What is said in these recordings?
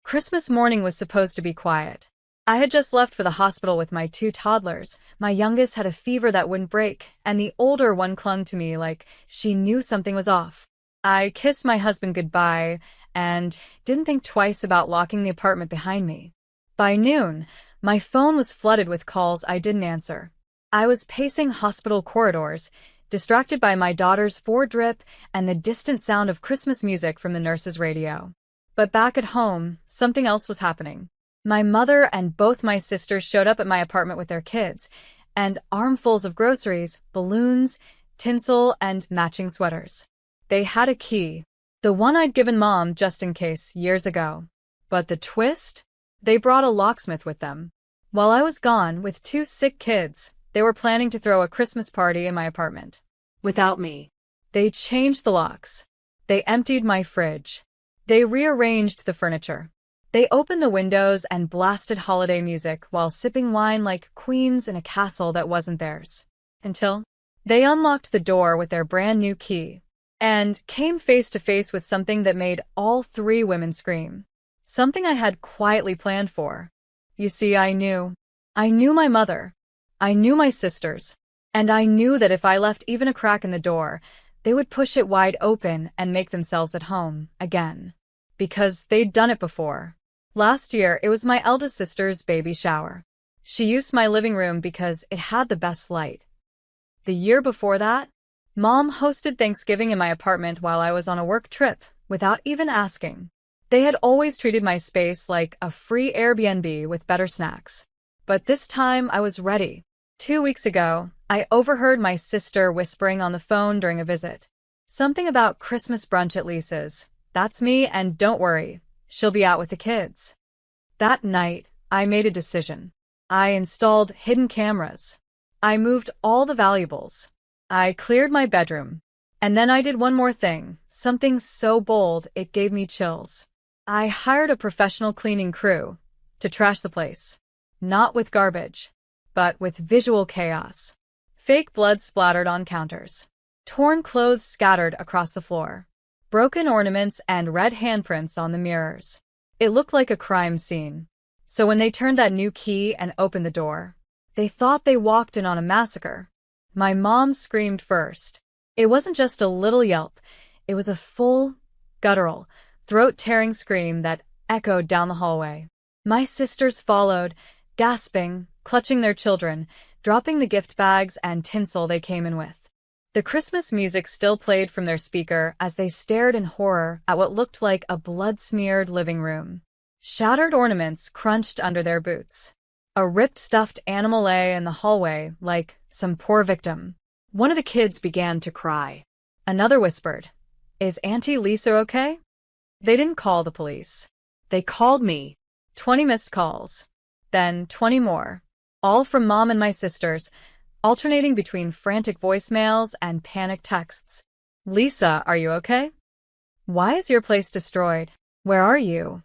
Christmas morning was supposed to be quiet. I had just left for the hospital with my two toddlers. My youngest had a fever that wouldn't break, and the older one clung to me like she knew something was off. I kissed my husband goodbye and didn't think twice about locking the apartment behind me. By noon, my phone was flooded with calls I didn't answer. I was pacing hospital corridors, distracted by my daughter's Ford drip and the distant sound of Christmas music from the nurse's radio. But back at home, something else was happening. My mother and both my sisters showed up at my apartment with their kids, and armfuls of groceries, balloons, tinsel, and matching sweaters. They had a key, the one I'd given Mom just in case years ago. But the twist? They brought a locksmith with them. While I was gone with two sick kids, they were planning to throw a Christmas party in my apartment. Without me. They changed the locks. They emptied my fridge. They rearranged the furniture. They opened the windows and blasted holiday music while sipping wine like queens in a castle that wasn't theirs. Until they unlocked the door with their brand new key and came face to face with something that made all three women scream. Something I had quietly planned for. You see, I knew my mother. I knew my sisters. And I knew that if I left even a crack in the door, they would push it wide open and make themselves at home again. Because they'd done it before. Last year, it was my eldest sister's baby shower. She used my living room because it had the best light. The year before that, Mom hosted Thanksgiving in my apartment while I was on a work trip, without even asking. They had always treated my space like a free Airbnb with better snacks. But this time, I was ready. 2 weeks ago, I overheard my sister whispering on the phone during a visit. Something about Christmas brunch at Lisa's. That's me, and don't worry, she'll be out with the kids. That night, I made a decision. I installed hidden cameras. I moved all the valuables. I cleared my bedroom. And then I did one more thing, something so bold it gave me chills. I hired a professional cleaning crew to trash the place. Not with garbage, but with visual chaos. Fake blood splattered on counters. Torn clothes scattered across the floor. Broken ornaments and red handprints on the mirrors. It looked like a crime scene. So when they turned that new key and opened the door, they thought they walked in on a massacre. My mom screamed first. It wasn't just a little yelp. It was a full, guttural, throat-tearing scream that echoed down the hallway. My sisters followed, gasping, clutching their children, dropping the gift bags and tinsel they came in with. The Christmas music still played from their speaker as they stared in horror at what looked like a blood-smeared living room. Shattered ornaments crunched under their boots. A ripped stuffed animal lay in the hallway like some poor victim. One of the kids began to cry. Another whispered, "Is Auntie Lisa okay?" They didn't call the police. They called me. 20 missed calls. Then 20 more. All from Mom and my sisters, alternating between frantic voicemails and panicked texts. "Lisa, are you okay? Why is your place destroyed? Where are you?"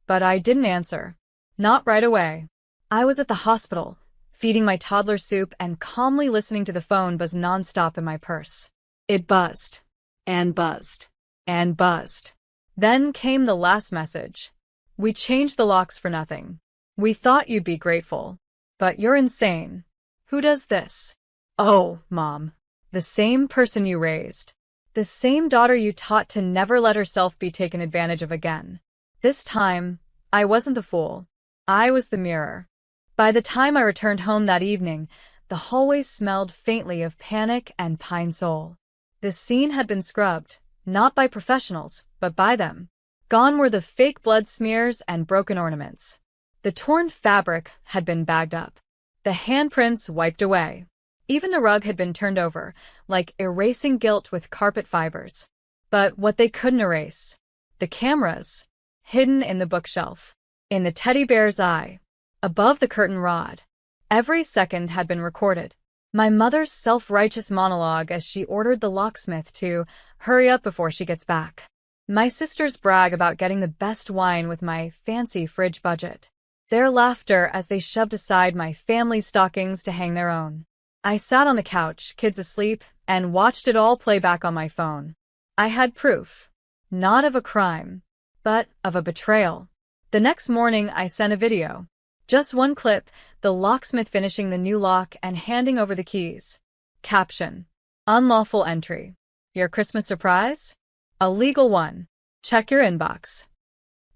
But I didn't answer. Not right away. I was at the hospital, feeding my toddler soup and calmly listening to the phone buzz nonstop in my purse. It buzzed, and buzzed, and buzzed. Then came the last message. "We changed the locks for nothing. We thought you'd be grateful. But you're insane. Who does this?" "Oh, Mom. The same person you raised. The same daughter you taught to never let herself be taken advantage of again." This time, I wasn't the fool. I was the mirror. By the time I returned home that evening, the hallways smelled faintly of panic and Pine Sol. The scene had been scrubbed, not by professionals, but by them. Gone were the fake blood smears and broken ornaments. The torn fabric had been bagged up. The handprints wiped away. Even the rug had been turned over, like erasing guilt with carpet fibers. But what they couldn't erase, the cameras, hidden in the bookshelf, in the teddy bear's eye, above the curtain rod. Every second had been recorded. My mother's self-righteous monologue as she ordered the locksmith to hurry up before she gets back. My sisters brag about getting the best wine with my fancy fridge budget. Their laughter as they shoved aside my family stockings to hang their own. I sat on the couch, kids asleep, and watched it all play back on my phone. I had proof. Not of a crime, but of a betrayal. The next morning, I sent a video. Just one clip, the locksmith finishing the new lock and handing over the keys. Caption: Unlawful entry. Your Christmas surprise? A legal one. Check your inbox.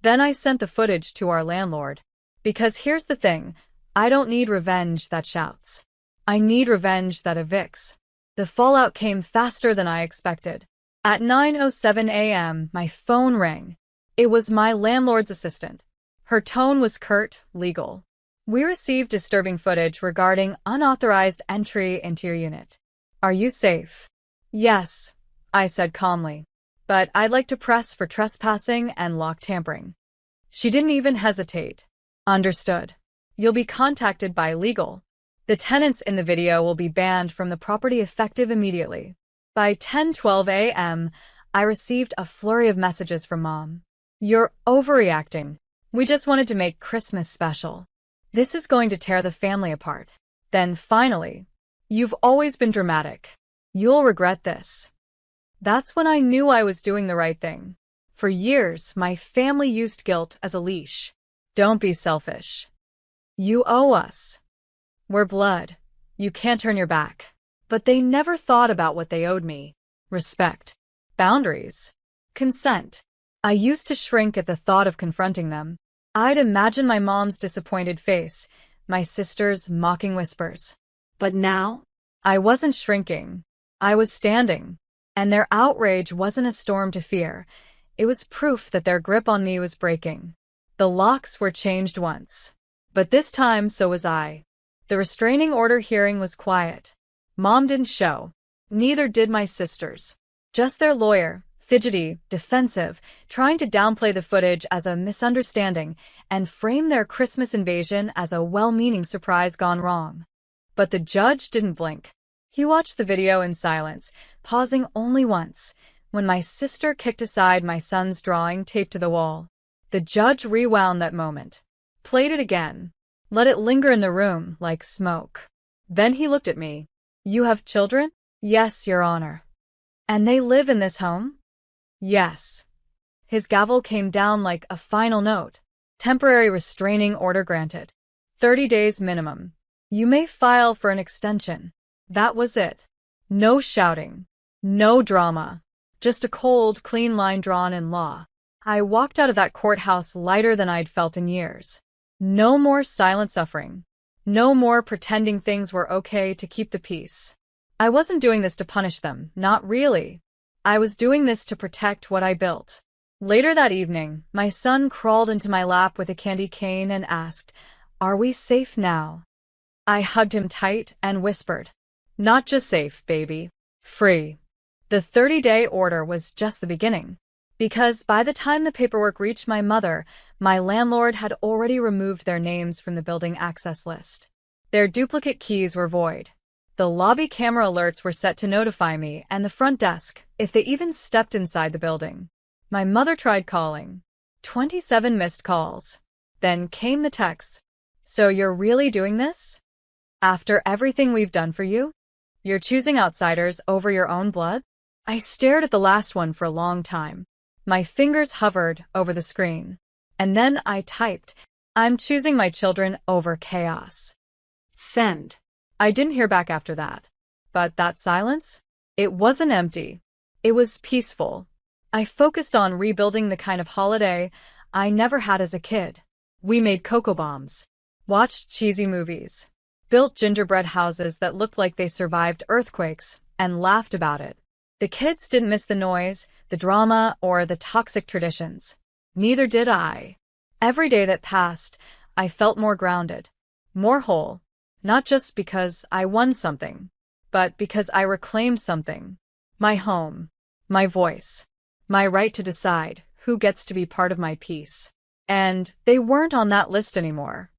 Then I sent the footage to our landlord. Because here's the thing, I don't need revenge that shouts. I need revenge that evicts. The fallout came faster than I expected. At 9:07 a.m., my phone rang. It was my landlord's assistant. Her tone was curt, legal. We received disturbing footage regarding unauthorized entry into your unit. Are you safe? Yes, I said calmly. But I'd like to press for trespassing and lock tampering. She didn't even hesitate. Understood. You'll be contacted by legal. The tenants in the video will be banned from the property effective immediately. By 10:12 a.m., I received a flurry of messages from Mom. You're overreacting. We just wanted to make Christmas special. This is going to tear the family apart. Then finally, you've always been dramatic. You'll regret this. That's when I knew I was doing the right thing. For years, my family used guilt as a leash. Don't be selfish. You owe us. We're blood. You can't turn your back. But they never thought about what they owed me. Respect. Boundaries. Consent. I used to shrink at the thought of confronting them. I'd imagine my mom's disappointed face, my sister's mocking whispers. But now, I wasn't shrinking. I was standing. And their outrage wasn't a storm to fear. It was proof that their grip on me was breaking. The locks were changed once. But this time, so was I. The restraining order hearing was quiet. Mom didn't show. Neither did my sisters. Just their lawyer, fidgety, defensive, trying to downplay the footage as a misunderstanding and frame their Christmas invasion as a well-meaning surprise gone wrong. But the judge didn't blink. He watched the video in silence, pausing only once, when my sister kicked aside my son's drawing taped to the wall. The judge rewound that moment, played it again, let it linger in the room like smoke. Then he looked at me. You have children? Yes, Your Honor. And they live in this home? Yes. His gavel came down like a final note. Temporary restraining order granted. 30 days minimum. You may file for an extension. That was it. No shouting. No drama. Just a cold, clean line drawn in law. I walked out of that courthouse lighter than I'd felt in years. No more silent suffering. No more pretending things were okay to keep the peace. I wasn't doing this to punish them, not really. I was doing this to protect what I built. Later that evening, my son crawled into my lap with a candy cane and asked, "Are we safe now?" I hugged him tight and whispered, "Not just safe, baby. Free." The 30-day order was just the beginning. Because by the time the paperwork reached my mother, my landlord had already removed their names from the building access list. Their duplicate keys were void. The lobby camera alerts were set to notify me and the front desk if they even stepped inside the building. My mother tried calling. 27 missed calls. Then came the texts. "So you're really doing this? After everything we've done for you? You're choosing outsiders over your own blood?" I stared at the last one for a long time. My fingers hovered over the screen. And then I typed, "I'm choosing my children over chaos." Send. I didn't hear back after that. But that silence? It wasn't empty. It was peaceful. I focused on rebuilding the kind of holiday I never had as a kid. We made cocoa bombs, watched cheesy movies, built gingerbread houses that looked like they survived earthquakes, and laughed about it. The kids didn't miss the noise, the drama, or the toxic traditions. Neither did I. Every day that passed, I felt more grounded, more whole, not just because I won something, but because I reclaimed something. My home, my voice, my right to decide who gets to be part of my peace. And they weren't on that list anymore.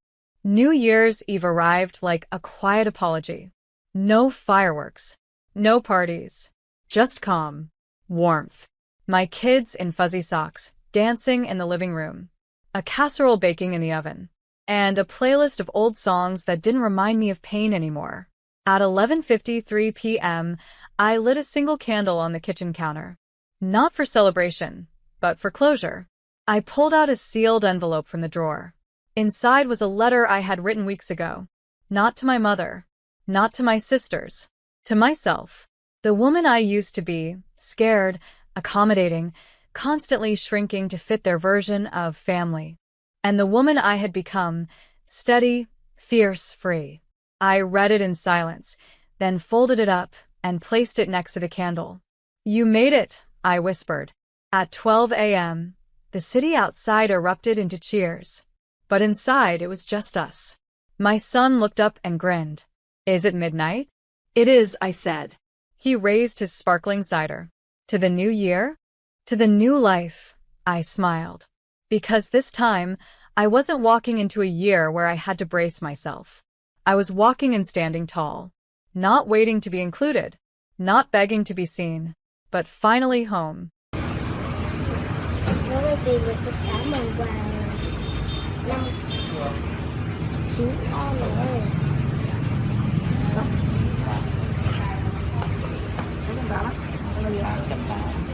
New Year's Eve arrived like a quiet apology. No fireworks, no parties. Just calm, warmth. My kids in fuzzy socks, dancing in the living room. A casserole baking in the oven. And a playlist of old songs that didn't remind me of pain anymore. At 11:53 p.m., I lit a single candle on the kitchen counter. Not for celebration, but for closure. I pulled out a sealed envelope from the drawer. Inside was a letter I had written weeks ago. Not to my mother. Not to my sisters. To myself. The woman I used to be, scared, accommodating, constantly shrinking to fit their version of family. And the woman I had become, steady, fierce, free. I read it in silence, then folded it up and placed it next to the candle. "You made it," I whispered. At 12 a.m., the city outside erupted into cheers. But inside, it was just us. My son looked up and grinned. "Is it midnight?" "It is," I said. He raised his sparkling cider. "To the new year?" "To the new life," I smiled. Because this time, I wasn't walking into a year where I had to brace myself. I was walking and standing tall. Not waiting to be included. Not begging to be seen. But finally home. Nó đi được tất cả món quà năm 9 nữa. Đó. Đó. Đó. Đó. Đó. Đó.